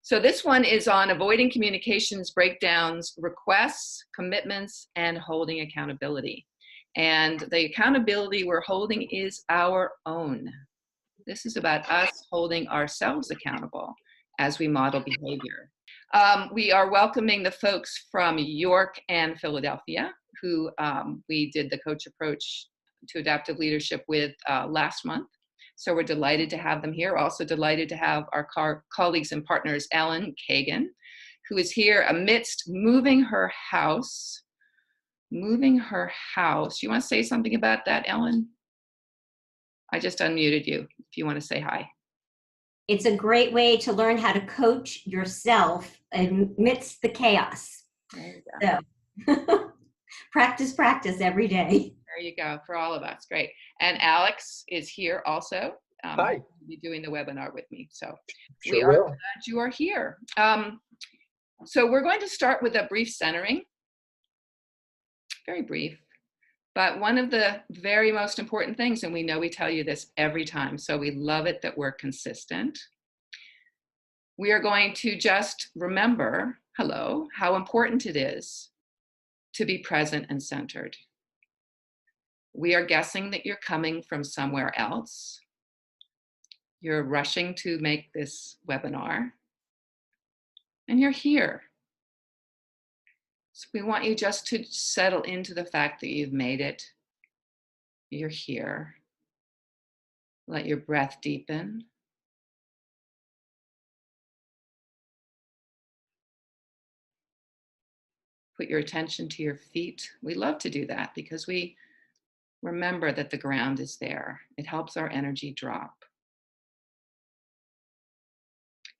So this one is on avoiding communications breakdowns, requests, commitments, and holding accountability. And the accountability we're holding is our own. This is about us holding ourselves accountable as we model behavior. We are welcoming the folks from York and Philadelphia, who we did the coach approach to adaptive leadership with last month. So we're delighted to have them here. Also delighted to have our colleagues and partners, Ellen Kagan, who is here amidst moving her house. Moving her house. You want to say something about that, Ellen? I just unmuted you if you want to say hi. It's a great way to learn how to coach yourself amidst the chaos. So practice every day. There you go, for all of us. Great. And Alex is here also. Hi. He'll be doing the webinar with me. So Sure we are will. glad you are here. So we're going to start with a brief centering. Very brief. But one of the very most important things, and we know we tell you this every time, so we love it that we're consistent. We are going to just remember, hello, how important it is to be present and centered. We are guessing that you're coming from somewhere else. You're rushing to make this webinar, and you're here. So we want you just to settle into the fact that you've made it. You're here. Let your breath deepen. Put your attention to your feet. We love to do that because we remember that the ground is there. It helps our energy drop.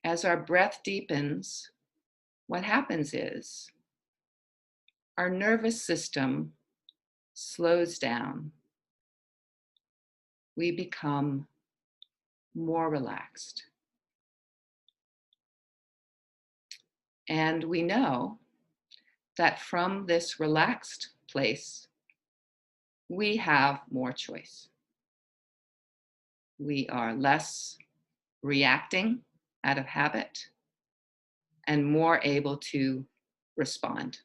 As our breath deepens, what happens is our nervous system slows down. We become more relaxed. And we know that from this relaxed place, we have more choice. We are less reacting out of habit and more able to respond.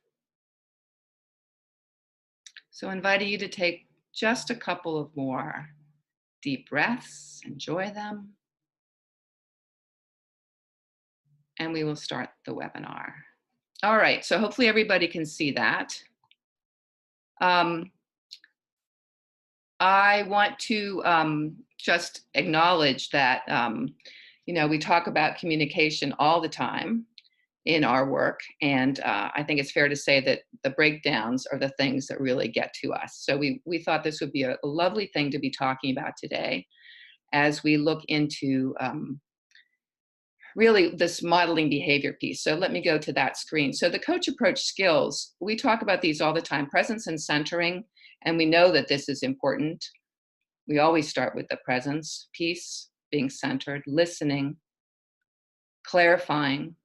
So inviting you to take just a couple of more deep breaths, enjoy them, and we will start the webinar. All right, so hopefully everybody can see that. I want to just acknowledge that, we talk about communication all the time in our work, and I think it's fair to say that the breakdowns are the things that really get to us. So we thought this would be a lovely thing to be talking about today as we look into really this modeling behavior piece. So let me go to that screen. So the coach approach skills, we talk about these all the time, presence and centering, and we know that this is important. We always start with the presence piece, being centered, listening, clarifying,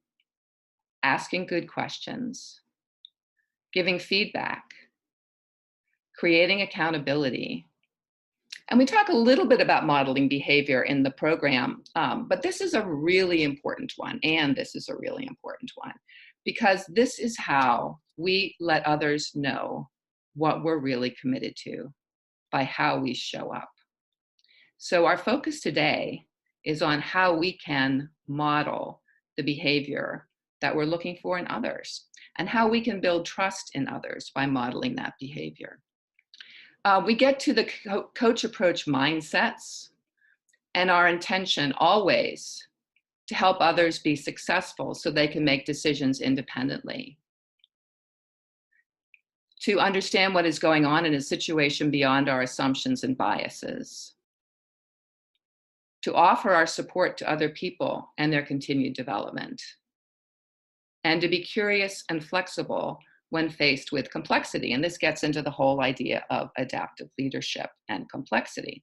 asking good questions, giving feedback, creating accountability. And we talk a little bit about modeling behavior in the program, but this is a really important one, and this is a really important one, because this is how we let others know what we're really committed to by how we show up. So our focus today is on how we can model the behavior that we're looking for in others and how we can build trust in others by modeling that behavior. We get to the coach approach mindsets and our intention always to help others be successful so they can make decisions independently. To understand what is going on in a situation beyond our assumptions and biases. To offer our support to other people and their continued development. And to be curious and flexible when faced with complexity. And this gets into the whole idea of adaptive leadership and complexity.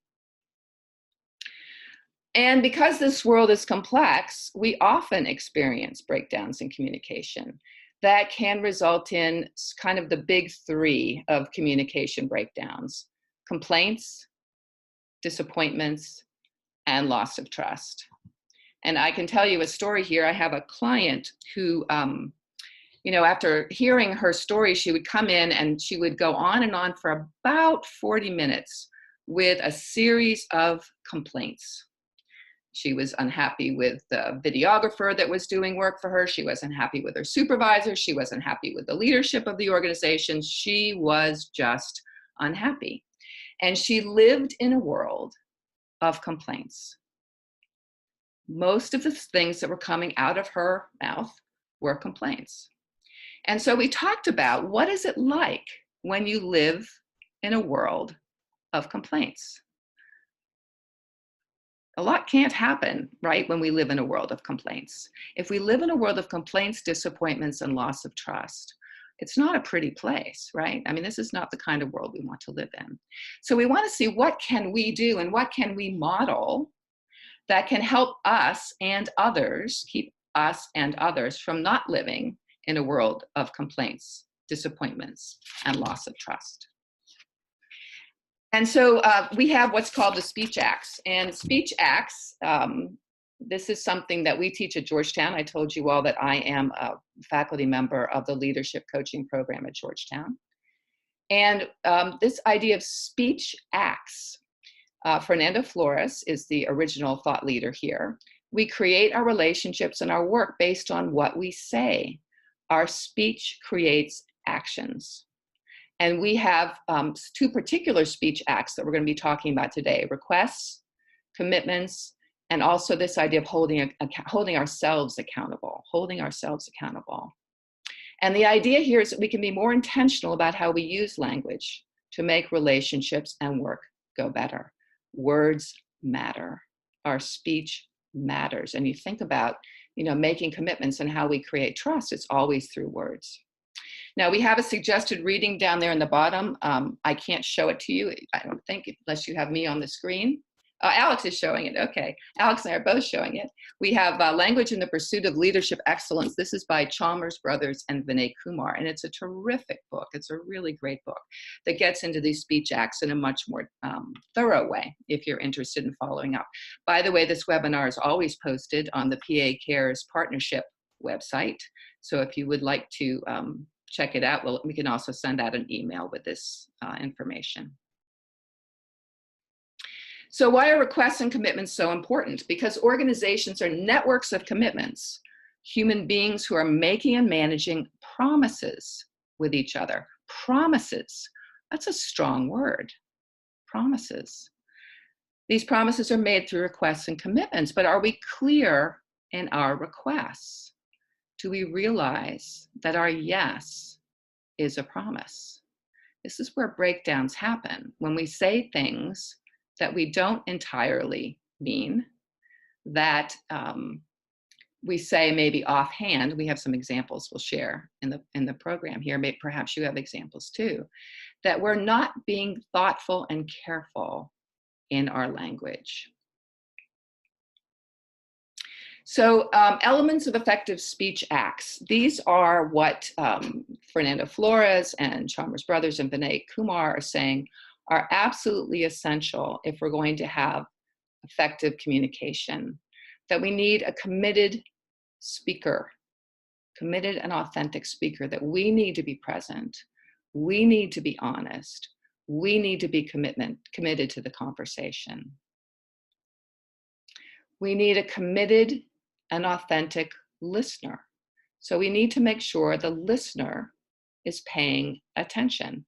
And because this world is complex, we often experience breakdowns in communication that can result in kind of the big three of communication breakdowns: complaints, disappointments, and loss of trust. And I can tell you a story here. I have a client who, after hearing her story, she would come in and she would go on and on for about 40 minutes with a series of complaints. She was unhappy with the videographer that was doing work for her. She wasn't happy with her supervisor. She wasn't happy with the leadership of the organization. She was just unhappy. And she lived in a world of complaints. Most of the things that were coming out of her mouth were complaints. And so we talked about, what is it like when you live in a world of complaints? A lot can't happen, right, when we live in a world of complaints. If we live in a world of complaints, disappointments, and loss of trust, it's not a pretty place, right? I mean, this is not the kind of world we want to live in. So we want to see, what can we do and what can we model that can help us and others, keep us and others from not living in a world of complaints, disappointments, and loss of trust. And so we have what's called the speech acts. And speech acts, this is something that we teach at Georgetown. I told you all that I am a faculty member of the leadership coaching program at Georgetown. And this idea of speech acts, Fernando Flores is the original thought leader here. We create our relationships and our work based on what we say. Our speech creates actions. And we have two particular speech acts that we're going to be talking about today: requests, commitments, and also this idea of holding ourselves accountable, And the idea here is that we can be more intentional about how we use language to make relationships and work go better. Words matter. Our speech matters. And you think about, making commitments and how we create trust, it's always through words. Now, we have a suggested reading down there in the bottom. I can't show it to you, I don't think, unless you have me on the screen. Alex is showing it. Okay. Alex and I are both showing it. We have Language in the Pursuit of Leadership Excellence. This is by Chalmers Brothers and Vinay Kumar, and it's a terrific book. It's a really great book that gets into these speech acts in a much more thorough way if you're interested in following up. By the way, this webinar is always posted on the PA Cares Partnership website. So if you would like to check it out, we can also send out an email with this information. So why are requests and commitments so important? Because organizations are networks of commitments, human beings who are making and managing promises with each other. Promises, that's a strong word, promises. These promises are made through requests and commitments, but are we clear in our requests? Do we realize that our yes is a promise? This is where breakdowns happen, when we say things that we don't entirely mean, that we say maybe offhand. We have some examples we'll share in the program here. Maybe perhaps you have examples too, that we're not being thoughtful and careful in our language. So elements of effective speech acts. These are what Fernando Flores and Chalmers Brothers and Vinay Kumar are saying are absolutely essential if we're going to have effective communication. That we need a committed speaker, committed and authentic speaker, that we need to be present, we need to be honest, we need to be committed to the conversation. We need a committed and authentic listener. So we need to make sure the listener is paying attention.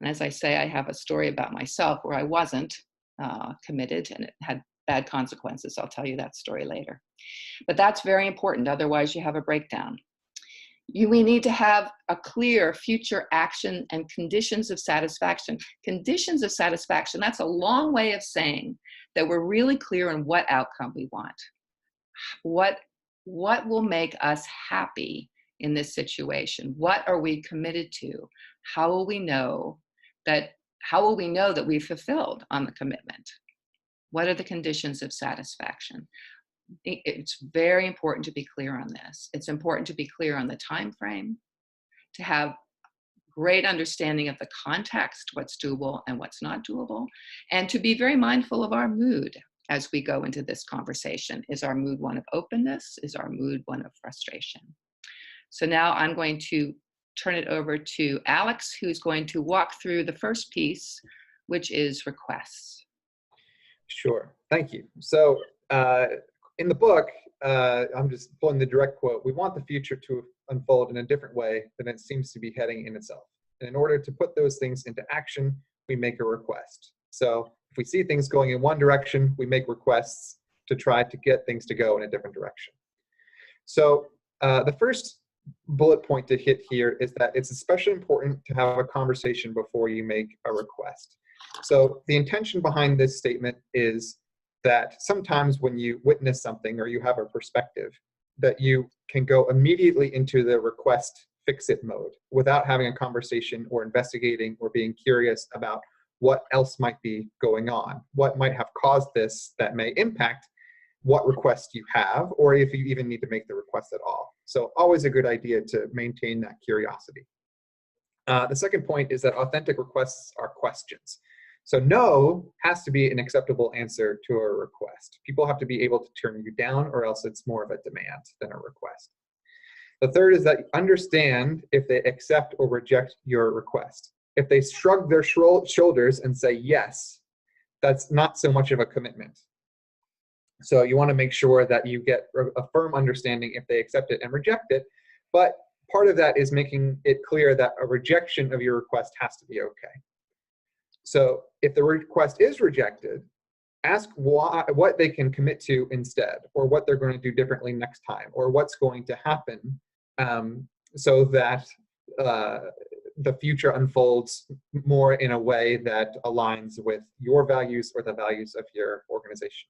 And as I say, I have a story about myself where I wasn't committed and it had bad consequences. I'll tell you that story later. But that's very important. Otherwise, you have a breakdown. We need to have a clear future action and conditions of satisfaction. Conditions of satisfaction, that's a long way of saying that we're really clear on what outcome we want. What will make us happy in this situation? What are we committed to? How will we know that we've fulfilled on the commitment? What are the conditions of satisfaction? It's very important to be clear on this. It's important to be clear on the time frame, to have great understanding of the context, what's doable and what's not doable, and to be very mindful of our mood. as we go into this conversation. Is our mood one of openness? Is our mood one of frustration? So now I'm going to turn it over to Alex, who's going to walk through the first piece, which is requests. Sure, thank you. So in the book, I'm just pulling the direct quote, we want the future to unfold in a different way than it seems to be heading in itself. And in order to put those things into action, we make a request. So if we see things going in one direction, we make requests to try to get things to go in a different direction. So the first bullet point to hit here is that it's especially important to have a conversation before you make a request. So the intention behind this statement is that sometimes when you witness something or you have a perspective, that you can go immediately into the request fix-it mode without having a conversation or investigating or being curious about what else might be going on, what might have caused this that may impact what request you have, or if you even need to make the request at all. So always a good idea to maintain that curiosity. The second point is that authentic requests are questions. So no has to be an acceptable answer to a request. People have to be able to turn you down, or else it's more of a demand than a request. The third is that understand if they accept or reject your request. If they shrug their shoulders and say yes, that's not so much of a commitment. So you want to make sure that you get a firm understanding if they accept it and reject it. But part of that is making it clear that a rejection of your request has to be okay. So if the request is rejected, ask what they can commit to instead, or what they're going to do differently next time, or what's going to happen so that the future unfolds more in a way that aligns with your values or the values of your organization.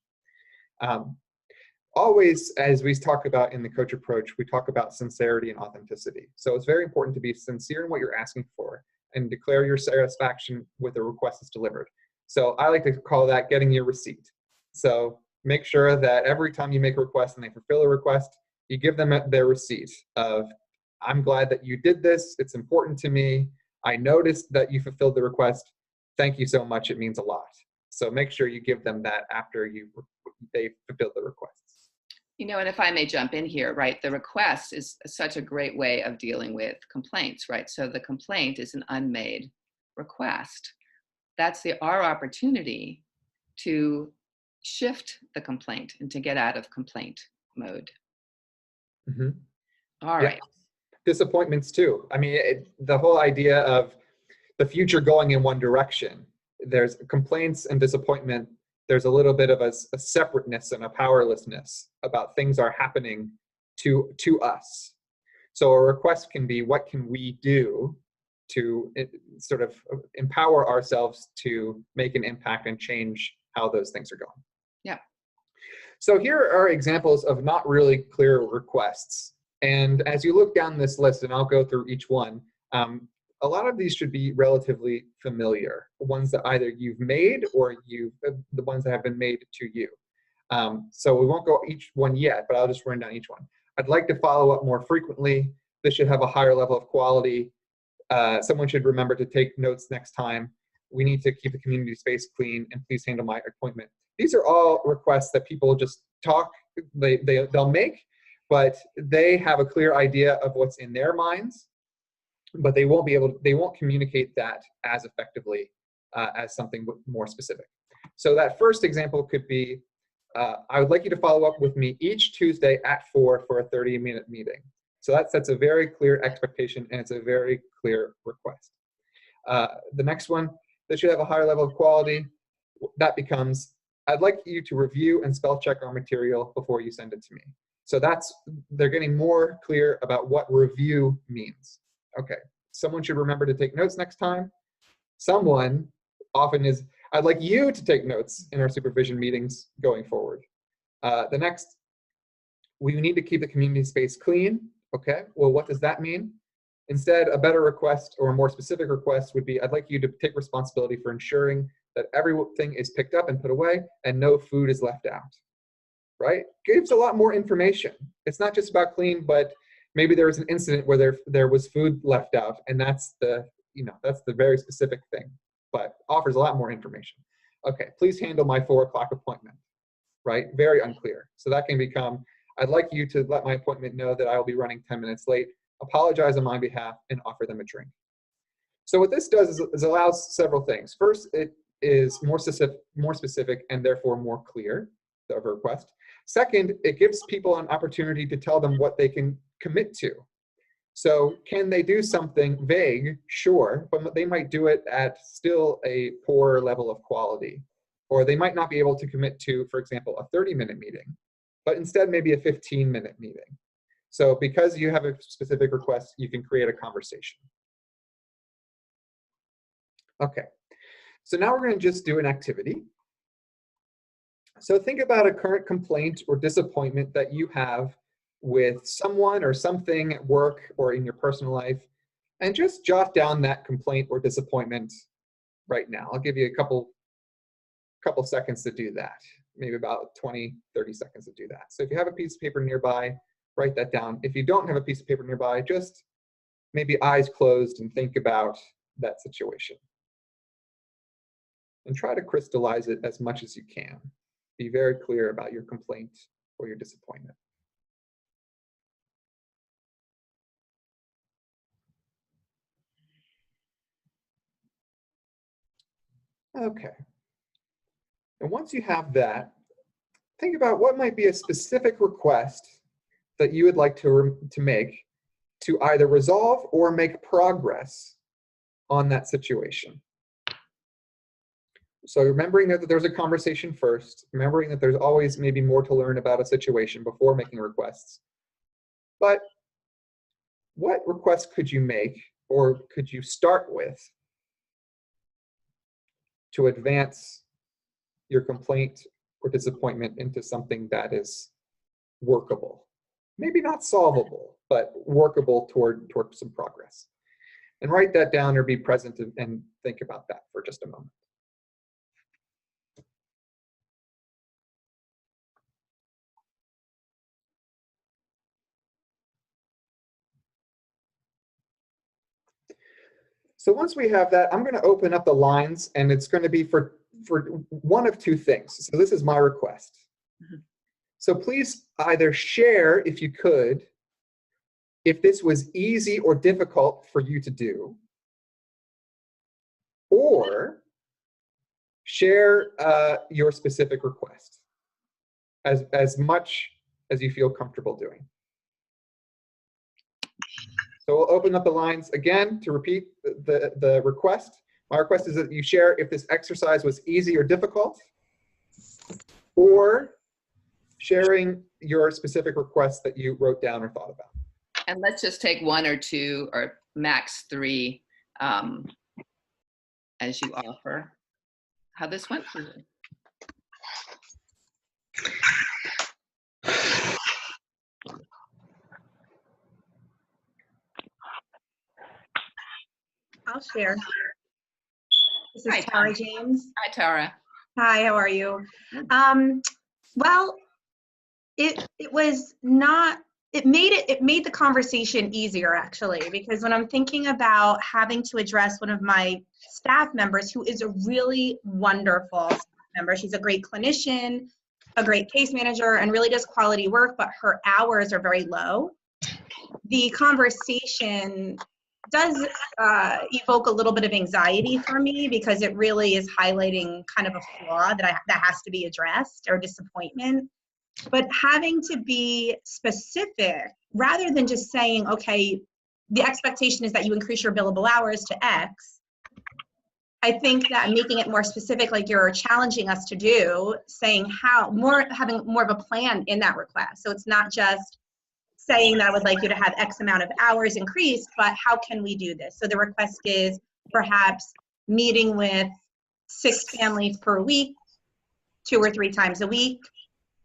Always, as we talk about in the coach approach, we talk about sincerity and authenticity. So it's very important to be sincere in what you're asking for and declare your satisfaction with the request that's delivered. So I like to call that getting your receipt. So make sure that every time you make a request and they fulfill a request, you give them their receipt of, I'm glad that you did this. It's important to me. I noticed that you fulfilled the request. Thank you so much. It means a lot. So make sure you give them that after they fulfilled the requests. You know, and if I may jump in here, right, the request is such a great way of dealing with complaints, right? So the complaint is an unmade request. That's our opportunity to shift the complaint and to get out of complaint mode. Mm-hmm. All right. Disappointments too. I mean, the whole idea of the future going in one direction, there's complaints and disappointment. There's a little bit of a separateness and a powerlessness about things are happening to us. So a request can be, what can we do to sort of empower ourselves to make an impact and change how those things are going? Yeah. So here are examples of not really clear requests. And as you look down this list, and I'll go through each one, a lot of these should be relatively familiar, ones that either you've made or the ones that have been made to you. So we won't go each one yet, but I'll just run down each one. I'd like to follow up more frequently. This should have a higher level of quality. Someone should remember to take notes next time. We need to keep the community space clean, and please handle my appointment. These are all requests that people just they'll make, but they have a clear idea of what's in their minds, but they won't communicate that as effectively as something more specific. So that first example could be, I would like you to follow up with me each Tuesday at 4 for a 30-minute meeting. So that sets a very clear expectation, and it's a very clear request. The next one, this should have a higher level of quality. That becomes, I'd like you to review and spell check our material before you send it to me. So they're getting more clear about what review means. Okay, someone should remember to take notes next time. Someone often is, I'd like you to take notes in our supervision meetings going forward. The next, we need to keep the community space clean. Okay, well, what does that mean? Instead, a better request or a more specific request would be, I'd like you to take responsibility for ensuring that everything is picked up and put away and no food is left out, right? Gives a lot more information. It's not just about clean, but maybe there was an incident where there was food left out, and that's the very specific thing, but offers a lot more information. Okay, please handle my 4 o'clock appointment. right? Very unclear. So that can become, I'd like you to let my appointment know that I will be running 10 minutes late, apologize on my behalf, and offer them a drink. So what this does is allows several things. First, it is more specific and therefore more clear of a request. Second, it gives people an opportunity to tell them what they can commit to. So can they do something vague? Sure, but they might do it at still a poor level of quality. Or they might not be able to commit to, for example, a 30-minute meeting, but instead maybe a 15-minute meeting. So because you have a specific request, you can create a conversation. Okay, so now we're going to just do an activity. So think about a current complaint or disappointment that you have with someone or something at work or in your personal life, and just jot down that complaint or disappointment right now. I'll give you a couple seconds to do that, maybe about 20, 30 seconds to do that. So if you have a piece of paper nearby, write that down. If you don't have a piece of paper nearby, just maybe eyes closed and think about that situation. And try to crystallize it as much as you can. Be very clear about your complaint or your disappointment. Okay. And once you have that, think about what might be a specific request that you would like to make to either resolve or make progress on that situation. So remembering that there's a conversation first, remembering that there's always maybe more to learn about a situation before making requests. But what requests could you make or could you start with to advance your complaint or disappointment into something that is workable? Maybe not solvable, but workable toward some progress. And write that down or be present and think about that for just a moment. So once we have that, I'm going to open up the lines, and it's going to be for one of two things. So this is my request. Mm-hmm. So please either share, if you could, if this was easy or difficult for you to do, or share your specific request as much as you feel comfortable doing. So we'll open up the lines again to repeat the request. My request is that you share if this exercise was easy or difficult, or sharing your specific request that you wrote down or thought about. And let's just take one or two or max three as you offer. How this went for you. I'll share. This is Hi, Tara James. Hi, Tara. Hi, how are you? Well, it made the conversation easier, actually, because when I'm thinking about having to address one of my staff members who is a really wonderful staff member, she's a great clinician, a great case manager, and really does quality work, but her hours are very low. The conversation does evoke a little bit of anxiety for me, because it really is highlighting kind of a flaw that has to be addressed, or disappointment. But having to be specific rather than just saying, okay, the expectation is that you increase your billable hours to X. I think that making it more specific, like you're challenging us to do, saying having more of a plan in that request. So it's not just saying that I would like you to have X amount of hours increased, but how can we do this? So the request is perhaps meeting with 6 families per week, 2 or 3 times a week,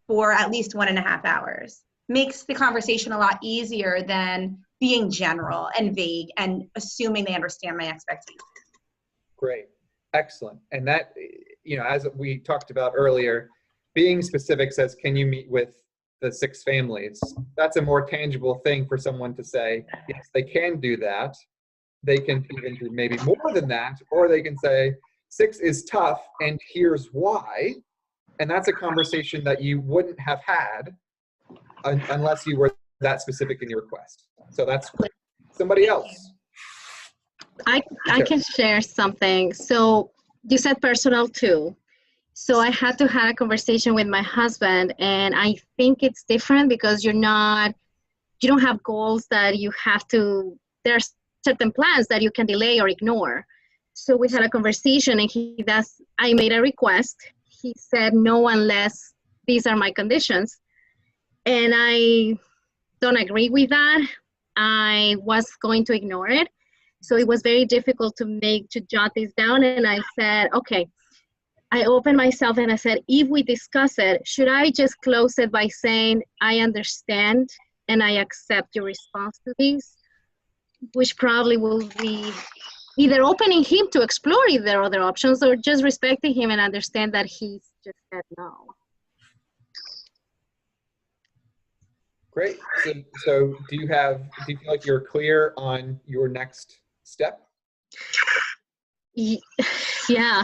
for at least 1.5 hours. Makes the conversation a lot easier than being general and vague and assuming they understand my expectations. Great, excellent. And that, as we talked about earlier, being specific says, can you meet with the 6 families? That's a more tangible thing for someone to say, yes, they can do that. They can even do maybe more than that, or they can say, 6 is tough, and here's why. And that's a conversation that you wouldn't have had unless you were that specific in your request. So that's great. Somebody else. I can share something. So you said personal too. So I had to have a conversation with my husband, and I think it's different because you don't have goals that you have to, there are certain plans that you can delay or ignore. So we had a conversation, and I made a request. He said no unless these are my conditions. And I don't agree with that. I was going to ignore it. So it was very difficult to jot this down. And I said, okay, I opened myself and I said, if we discuss it, should I just close it by saying, I understand and I accept your response to these, which probably will be either opening him to explore if there are other options, or just respecting him and understand that he's just said no. Great. So do you feel like you're clear on your next step? Yeah,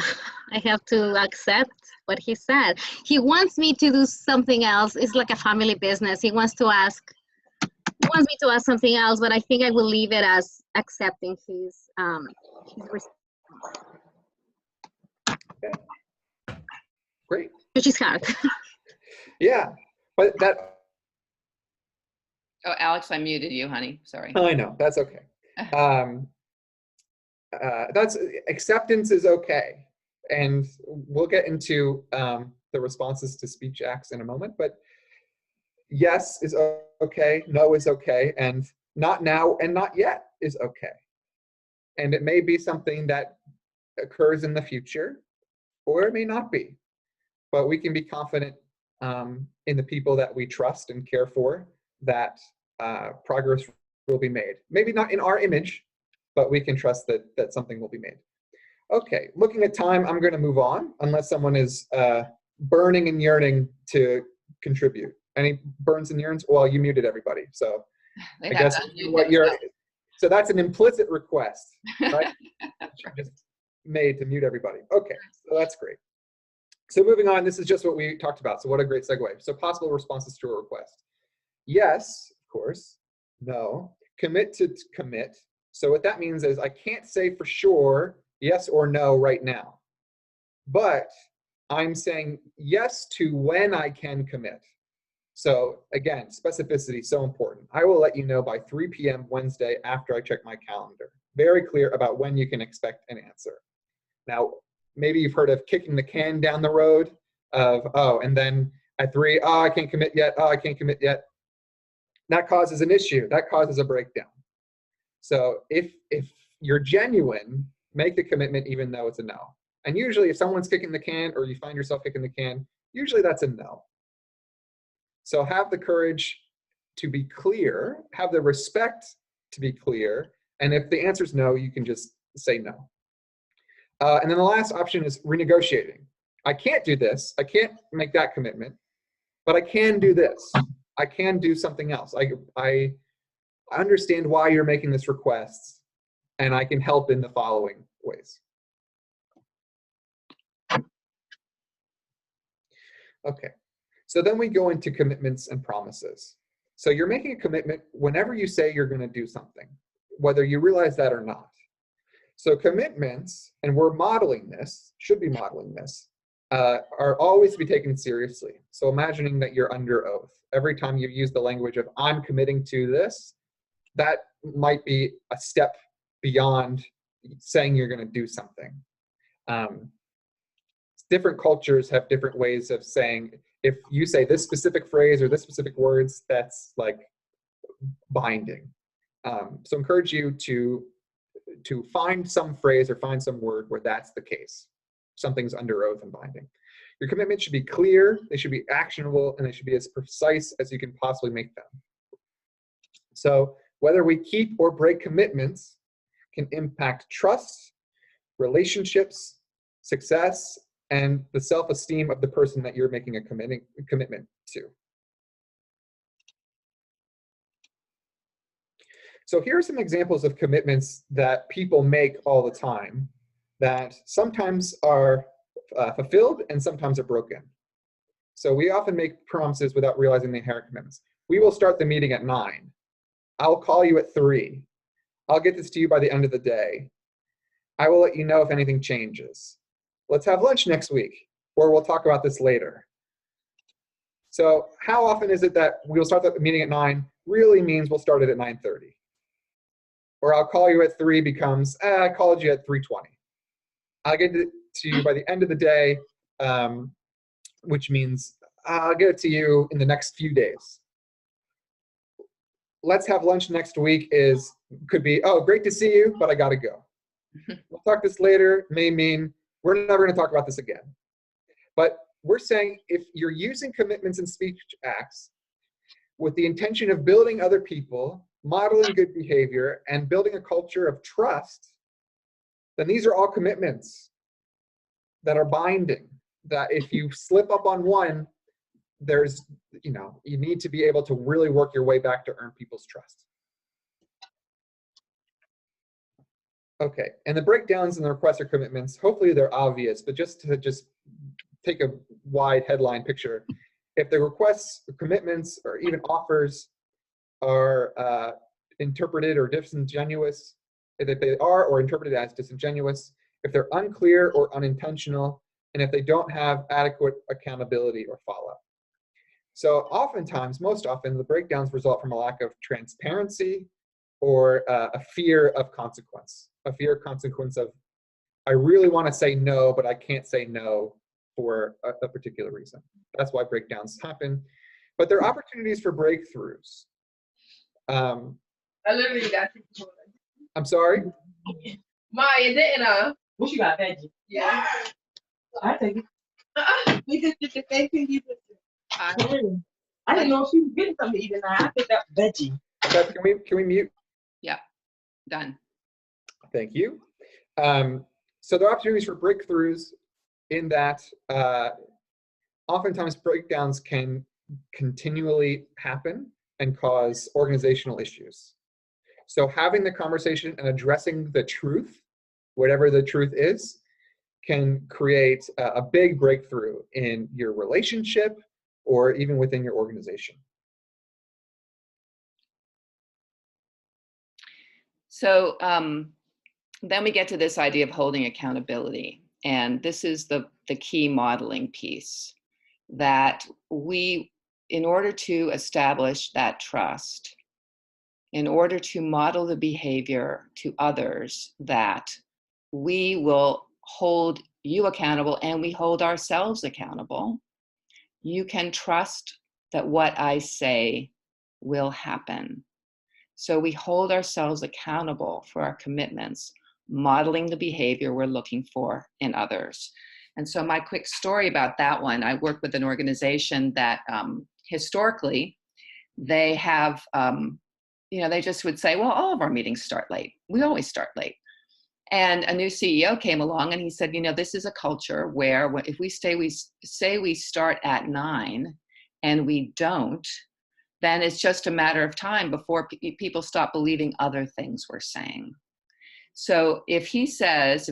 I have to accept what he said. He wants me to do something else. It's like a family business. He wants me to ask something else, but I think I will leave it as accepting his response. Okay. Great. Which is hard. Yeah, but that. Oh, Alex, I muted you, honey. Sorry. I know, that's okay. That's acceptance is okay. And we'll get into the responses to speech acts in a moment, but yes is okay, no is okay, and not now and not yet is okay. And it may be something that occurs in the future, or it may not be. But we can be confident in the people that we trust and care for that progress will be made. Maybe not in our image, but we can trust that something will be made. Okay, looking at time, I'm going to move on unless someone is burning and yearning to contribute. Any burns and yearns? Well, you muted everybody, so I guess what you're. So that's an implicit request, right? You just made to mute everybody. Okay, so that's great. So moving on, this is just what we talked about. So what a great segue. So possible responses to a request. Yes, of course. No. Commit to commit. So what that means is I can't say for sure yes or no right now. But I'm saying yes to when I can commit. So again, specificity, so important. I will let you know by 3 p.m. Wednesday after I check my calendar. Very clear about when you can expect an answer. Now, maybe you've heard of kicking the can down the road of, oh, and then at 3, oh, I can't commit yet, oh, I can't commit yet. That causes an issue. That causes a breakdown. So if you're genuine, make the commitment even though it's a no. And usually if someone's kicking the can or you find yourself kicking the can, usually that's a no. So have the courage to be clear, have the respect to be clear, and if the answer is no, you can just say no. And then the last option is renegotiating. I can't do this, I can't make that commitment, but I can do this. I can do something else. I understand why you're making this request, and I can help in the following ways. Okay, so then we go into commitments and promises. So you're making a commitment whenever you say you're going to do something, whether you realize that or not. So commitments, and we're modeling this, should be modeling this, are always to be taken seriously. So imagining that you're under oath. Every time you use the language of I'm committing to this, that might be a step beyond saying you're going to do something. Different cultures have different ways of saying, if you say this specific phrase or this specific words, that's like binding. So encourage you to find some phrase or find some word where that's the case. Something's under oath and binding. Your commitments should be clear, they should be actionable, and they should be as precise as you can possibly make them. So whether we keep or break commitments can impact trust, relationships, success, and the self-esteem of the person that you're making a commitment to. So here are some examples of commitments that people make all the time that sometimes are fulfilled and sometimes are broken. So we often make promises without realizing the inherent commitments. We will start the meeting at 9. I'll call you at 3. I'll get this to you by the end of the day. I will let you know if anything changes. Let's have lunch next week, or we'll talk about this later. So how often is it that we'll start the meeting at 9 really means we'll start it at 9:30? Or I'll call you at 3 becomes, I called you at 3:20. I'll get it to you by the end of the day, which means I'll get it to you in the next few days. Let's have lunch next week could be, oh, great to see you, but I gotta go. We'll talk this later may mean we're never gonna talk about this again. But we're saying if you're using commitments and speech acts with the intention of building other people, modeling good behavior, and building a culture of trust, then these are all commitments that are binding, that if you slip up on one, there's, you need to be able to really work your way back to earn people's trust. Okay, and the breakdowns and the requests or commitments, hopefully they're obvious, but just to take a wide headline picture, if the requests, commitments, or even offers are interpreted or disingenuous, if they are or interpreted as disingenuous, if they're unclear or unintentional, and if they don't have adequate accountability or follow-up. So oftentimes, most often, the breakdowns result from a lack of transparency or a fear of consequence. A fear of consequence of, I really want to say no, but I can't say no for a particular reason. That's why breakdowns happen. But there are opportunities for breakthroughs. I literally got you. I'm sorry? Maya, didn't what you got, veggie? Yeah. I take it. We just did the same thing you did. I didn't know she was getting something to eat, and I picked up veggie. Beth, can we mute? Yeah, done. Thank you. So there are opportunities for breakthroughs in that oftentimes breakdowns can continually happen and cause organizational issues. So having the conversation and addressing the truth, whatever the truth is, can create a big breakthrough in your relationship or even within your organization. So then we get to this idea of holding accountability. And this is the key modeling piece, that we, in order to establish that trust, in order to model the behavior to others, that we will hold you accountable and we hold ourselves accountable, you can trust that what I say will happen. So we hold ourselves accountable for our commitments, modeling the behavior we're looking for in others. And so my quick story about that one, I work with an organization that historically, they have, they just would say, well, all of our meetings start late. We always start late. And a new CEO came along and he said, this is a culture where if we say we start at 9 and we don't, then it's just a matter of time before people stop believing other things we're saying. So if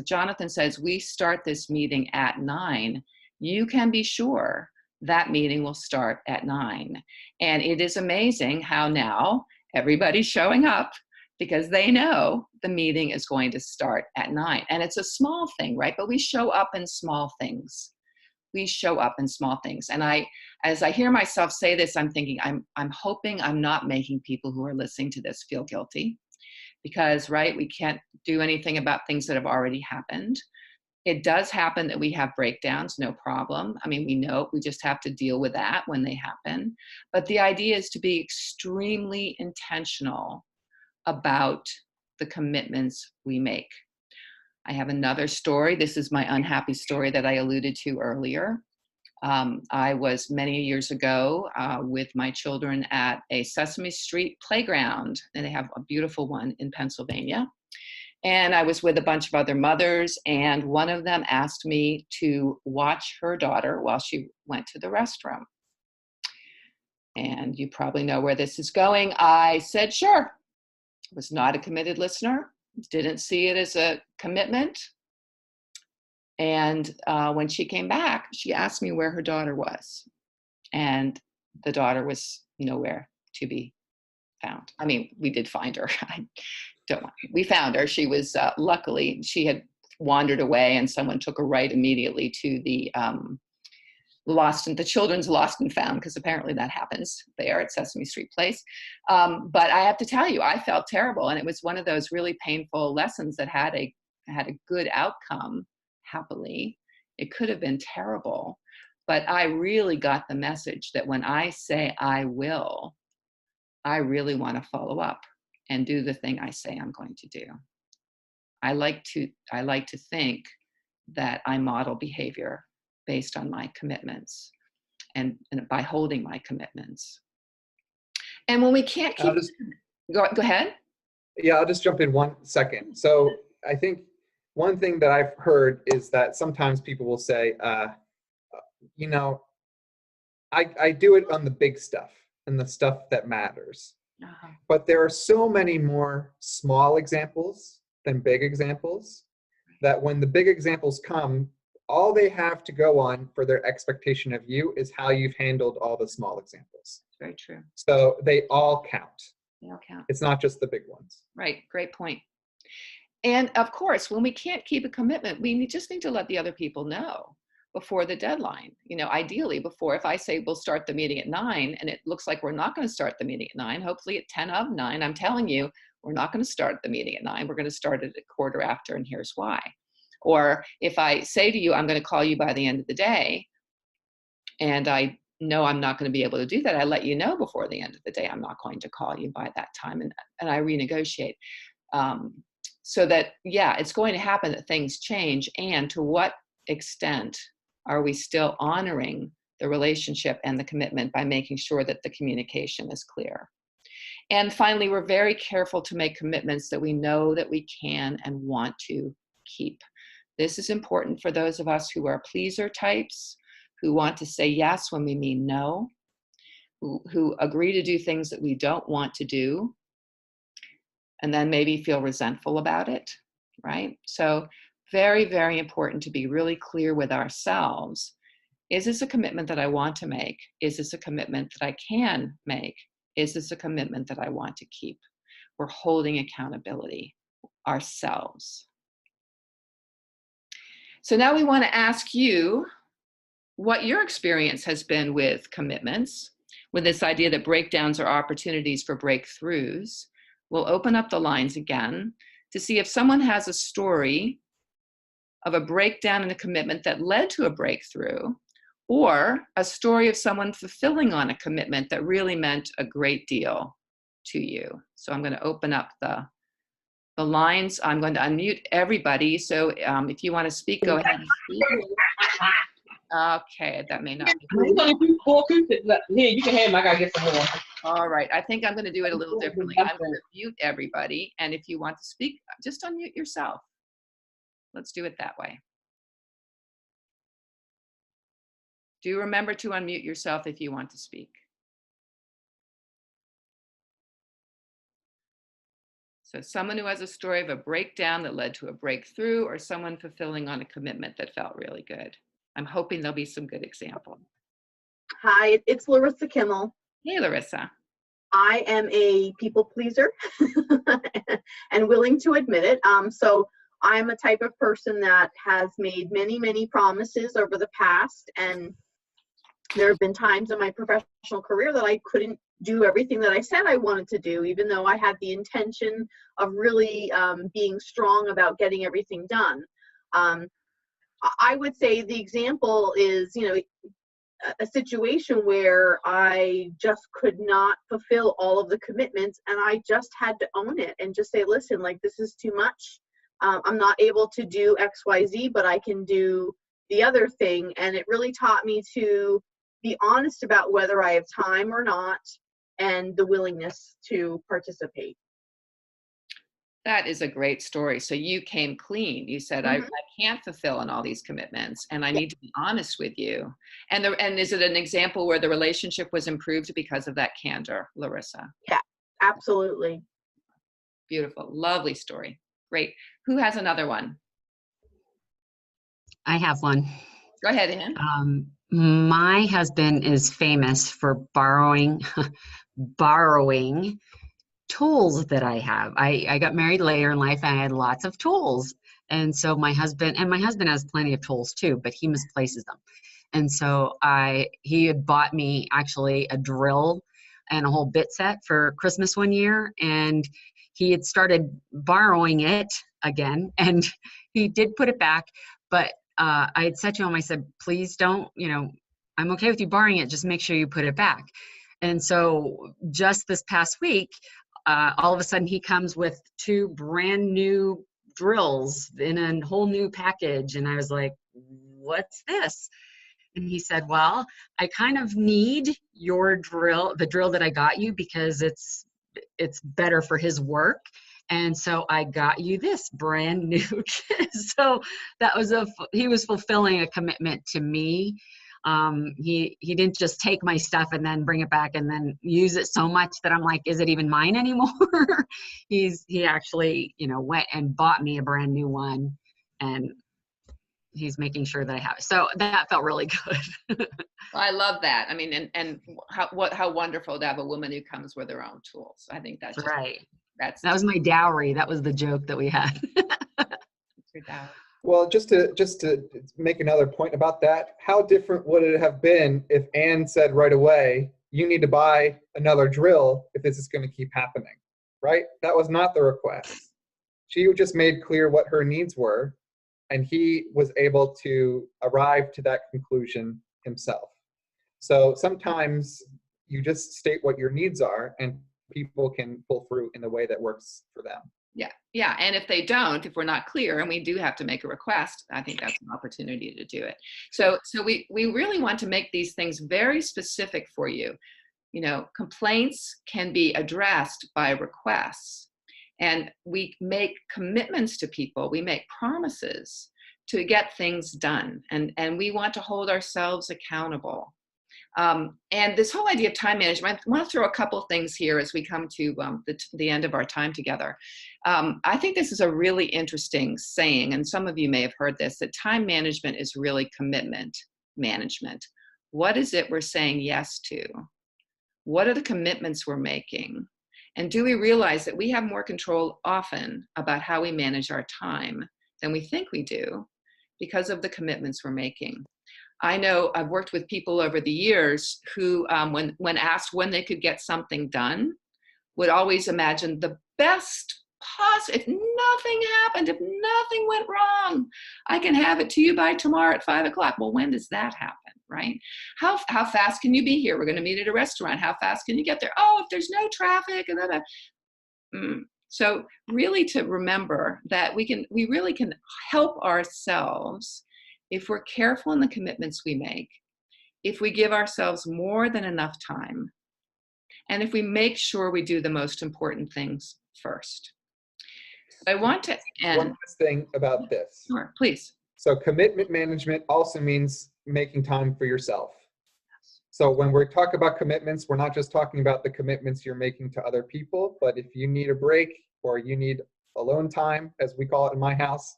Jonathan says, we start this meeting at 9, you can be sure that meeting will start at 9. And it is amazing how now everybody's showing up because they know the meeting is going to start at 9. And it's a small thing, right? But we show up in small things. We show up in small things. And as I hear myself say this, I'm thinking, I'm hoping I'm not making people who are listening to this feel guilty, because, right, we can't do anything about things that have already happened. It does happen that we have breakdowns, no problem. I mean, we know, we just have to deal with that when they happen. But the idea is to be extremely intentional about the commitments we make. I have another story. This is my unhappy story that I alluded to earlier. I was many years ago with my children at a Sesame Street playground, and they have a beautiful one in Pennsylvania. And I was with a bunch of other mothers, and one of them asked me to watch her daughter while she went to the restroom. And you probably know where this is going. I said, sure. Was not a committed listener, didn't see it as a commitment. And when she came back, she asked me where her daughter was. And the daughter was nowhere to be found. I mean, we did find her. We found her. She was, luckily, she had wandered away, and someone took her right immediately to the children's lost and found, because apparently that happens there at Sesame Street Place. But I have to tell you, I felt terrible, and it was one of those really painful lessons that had a good outcome, happily. It could have been terrible, but I really got the message that when I say I will, I really want to follow up and do the thing I say I'm going to do. I like to think that I model behavior based on my commitments and by holding my commitments. And when we can't keep, go ahead. Yeah, I'll just jump in 1 second. So I think one thing that I've heard is that sometimes people will say, you know, I do it on the big stuff and the stuff that matters. Uh-huh. But there are so many more small examples than big examples that when the big examples come, all they have to go on for their expectation of you is how you've handled all the small examples. Very true. So they all count. They all count. It's not just the big ones. Right. Great point. And of course, when we can't keep a commitment, we just need to let the other people know before the deadline. You know, ideally before, if I say we'll start the meeting at 9 and it looks like we're not going to start the meeting at 9, hopefully at 10 of 9, I'm telling you, we're not going to start the meeting at 9. We're going to start it at 1/4 and here's why. Or if I say to you, I'm going to call you by the end of the day, and I know I'm not going to be able to do that, I let you know before the end of the day I'm not going to call you by that time, and I renegotiate. So that, yeah, it's going to happen that things change, and to what extent are we still honoring the relationship and the commitment by making sure that the communication is clear. And finally, we're very careful to make commitments that we know that we can and want to keep. This is important for those of us who are pleaser types, who want to say yes when we mean no, who agree to do things that we don't want to do, and then maybe feel resentful about it, right? So very, very important to be really clear with ourselves. Is this a commitment that I want to make? Is this a commitment that I can make? Is this a commitment that I want to keep? We're holding accountability ourselves. So now we want to ask you what your experience has been with commitments, with this idea that breakdowns are opportunities for breakthroughs. We'll open up the lines again to see if someone has a story of a breakdown in a commitment that led to a breakthrough, or a story of someone fulfilling on a commitment that really meant a great deal to you. So I'm going to open up the lines. I'm going to unmute everybody. So if you want to speak, go ahead and speak. Okay, that may not be. We're gonna do 4 cookies. Here, you can have them. I gotta get some more. All right, I think I'm going to do it a little differently. I'm going to mute everybody, and if you want to speak, just unmute yourself. Let's do it that way. Do remember to unmute yourself if you want to speak. So someone who has a story of a breakdown that led to a breakthrough, or someone fulfilling on a commitment that felt really good. I'm hoping there'll be some good examples. Hi, it's Larissa Kimmel. Hey, Larissa. I am a people pleaser and willing to admit it. So I'm a type of person that has made many, many promises over the past, and there have been times in my professional career that I couldn't do everything that I said I wanted to do, even though I had the intention of really being strong about getting everything done. I would say the example is, you know, a situation where I just could not fulfill all of the commitments, and I just had to own it and just say, listen, like, this is too much. I'm not able to do X, Y, Z, but I can do the other thing. And it really taught me to be honest about whether I have time or not, and the willingness to participate. That is a great story. So you came clean. You said, I can't fulfill on all these commitments, and I need to be honest with you. And is it an example where the relationship was improved because of that candor, Larissa? Yeah, absolutely. Beautiful. Lovely story. Great. Who has another one? I have one. Go ahead, Ann. My husband is famous for borrowing tools that I have. I got married later in life and I had lots of tools. And so my husband has plenty of tools too, but he misplaces them. And so he had bought me actually a drill and a whole bit set for Christmas one year. And he had started borrowing it again, and he did put it back. But I had said to him, I said, please don't, I'm okay with you borrowing it. Just make sure you put it back. And so just this past week, all of a sudden he comes with 2 brand new drills in a whole new package. And I was like, what's this? And he said, well, I kind of need your drill, the drill that I got you, because it's better for his work. And so I got you this brand new kit. So that was he was fulfilling a commitment to me. He didn't just take my stuff and then bring it back and then use it so much that I'm like, is it even mine anymore? He actually, went and bought me a brand new one, and he's making sure that I have it. So that felt really good. Well, I love that. I mean, and how wonderful to have a woman who comes with her own tools. I think that's just, right. That was my dowry. That was the joke that we had. your dowry. Well, just to make another point about that, how different would it have been if Anne said right away, you need to buy another drill if this is going to keep happening, right? That was not the request. She just made clear what her needs were, and he was able to arrive to that conclusion himself. So sometimes you just state what your needs are, and people can pull through in the way that works for them. Yeah. And if they don't, if we're not clear and we do have to make a request, I think that's an opportunity to do it. So we really want to make these things very specific for you. Complaints can be addressed by requests, and we make commitments to people. We make promises to get things done, and we want to hold ourselves accountable. And this whole idea of time management, I want to throw a couple things here as we come to the end of our time together. I think this is a really interesting saying, and some of you may have heard this, that time management is really commitment management. What is it we're saying yes to? What are the commitments we're making? And do we realize that we have more control often about how we manage our time than we think we do because of the commitments we're making? I know I've worked with people over the years who, when asked when they could get something done, would always imagine the best possible, if nothing happened, if nothing went wrong, I can have it to you by tomorrow at 5 o'clock. Well, when does that happen, right? How fast can you be here? We're going to meet at a restaurant. How fast can you get there? Oh, if there's no traffic. So really to remember that we really can help ourselves if we're careful in the commitments we make, if we give ourselves more than enough time, and if we make sure we do the most important things first. I want to end. One last thing about this. Sure, please. So commitment management also means making time for yourself. So when we talk about commitments, we're not just talking about the commitments you're making to other people, but if you need a break or you need alone time, as we call it in my house,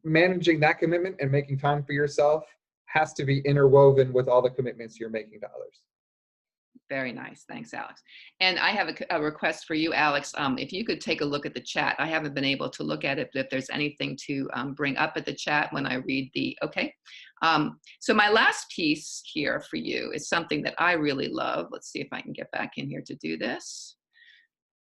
managing that commitment and making time for yourself has to be interwoven with all the commitments you're making to others. Very nice. Thanks, Alex. And I have a request for you, Alex. If you could take a look at the chat. I haven't been able to look at it, but if there's anything to bring up at the chat when I read okay. So my last piece here for you is something that I really love. Let's see if I can get back in here to do this.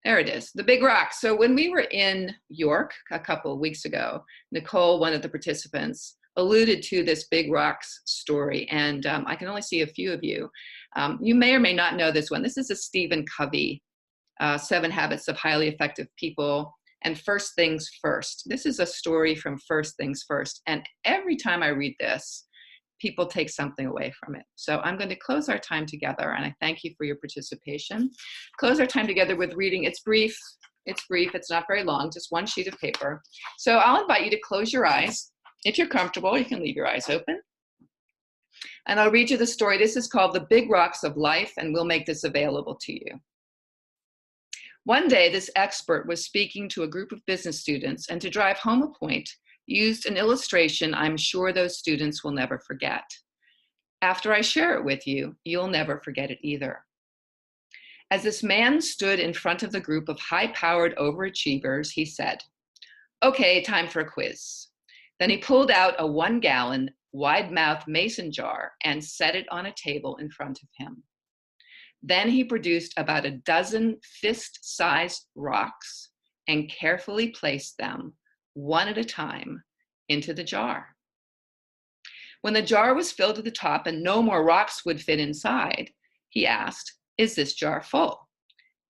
There it is, the big rock. So when we were in York a couple of weeks ago, Nicole, one of the participants, alluded to this big rocks story, and I can only see a few of you. You may or may not know this one. This is a Stephen Covey, 7 Habits of Highly Effective People, and First Things First. This is a story from First Things First, and every time I read this, people take something away from it. So I'm going to close our time together, and I thank you for your participation. Close our time together with reading. It's brief. It's not very long, just one sheet of paper. So I'll invite you to close your eyes. If you're comfortable, you can leave your eyes open. And I'll read you the story. This is called The Big Rocks of Life, and we'll make this available to you. One day, this expert was speaking to a group of business students, and to drive home a point, used an illustration I'm sure those students will never forget. After I share it with you, you'll never forget it either. As this man stood in front of the group of high-powered overachievers, he said, "Okay, time for a quiz." Then he pulled out a 1-gallon, wide-mouthed mason jar and set it on a table in front of him. Then he produced about a dozen fist-sized rocks and carefully placed them, one at a time, into the jar. When the jar was filled to the top and no more rocks would fit inside, he asked, "Is this jar full?"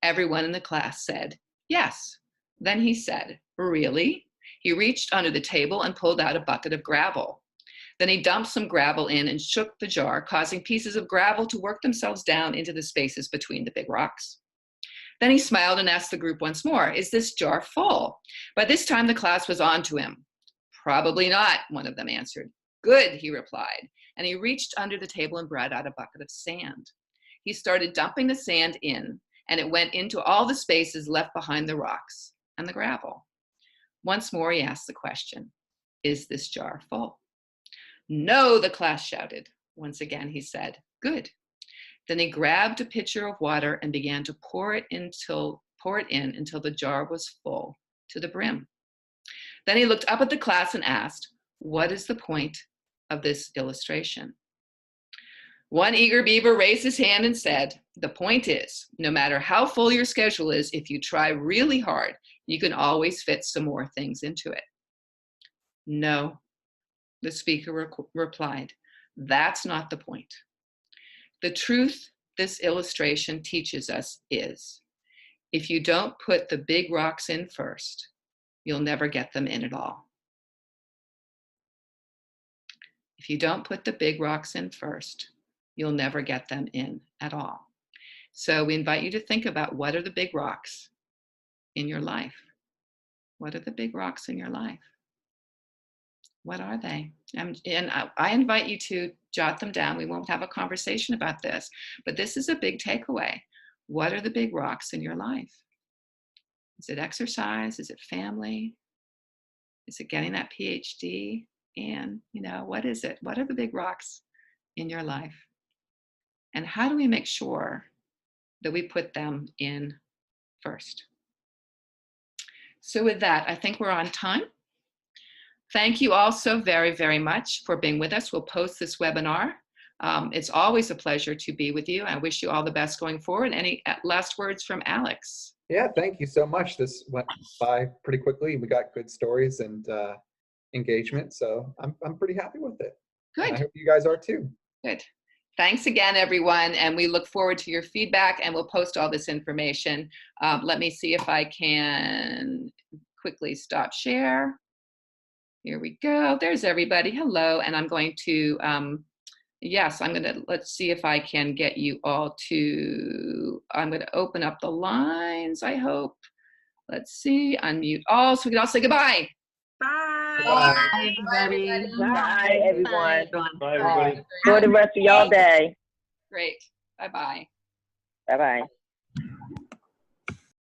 Everyone in the class said, "Yes." Then he said, "Really?" He reached under the table and pulled out a bucket of gravel. Then he dumped some gravel in and shook the jar, causing pieces of gravel to work themselves down into the spaces between the big rocks. Then he smiled and asked the group once more, "Is this jar full?" By this time, the class was on to him. "Probably not," one of them answered. "Good," he replied, and he reached under the table and brought out a bucket of sand. He started dumping the sand in, and it went into all the spaces left behind the rocks and the gravel. Once more, he asked the question, "Is this jar full?" "No," the class shouted. Once again, he said, "Good." Then he grabbed a pitcher of water and began to pour it in until the jar was full to the brim. Then he looked up at the class and asked, "What is the point of this illustration?" One eager beaver raised his hand and said, "The point is, no matter how full your schedule is, if you try really hard, you can always fit some more things into it." "No," the speaker replied, "that's not the point. The truth this illustration teaches us is, if you don't put the big rocks in first, you'll never get them in at all." If you don't put the big rocks in first, you'll never get them in at all. So we invite you to think about, what are the big rocks in your life? What are the big rocks in your life? What are they? And I invite you to jot them down. We won't have a conversation about this, but this is a big takeaway. What are the big rocks in your life? Is it exercise? Is it family? Is it getting that PhD? And, what is it? What are the big rocks in your life? And how do we make sure that we put them in first? So with that, I think we're on time. Thank you all so very, very much for being with us. We'll post this webinar. It's always a pleasure to be with you. I wish you all the best going forward. Any last words from Alex? Yeah, thank you so much. This went by pretty quickly. We got good stories and engagement, so I'm pretty happy with it. Good. And I hope you guys are too. Good. Thanks again, everyone, and we look forward to your feedback, and we'll post all this information. Let me see if I can quickly stop share. Here we go. There's everybody. Hello. And I'm going to, let's see if I can get you all to, I'm going to open up the lines, I hope. Let's see, unmute all so we can all say goodbye. Bye. Bye, everybody. Bye, everyone. Bye, everybody. Enjoy the rest of y'all day. Great. Bye-bye. Bye-bye.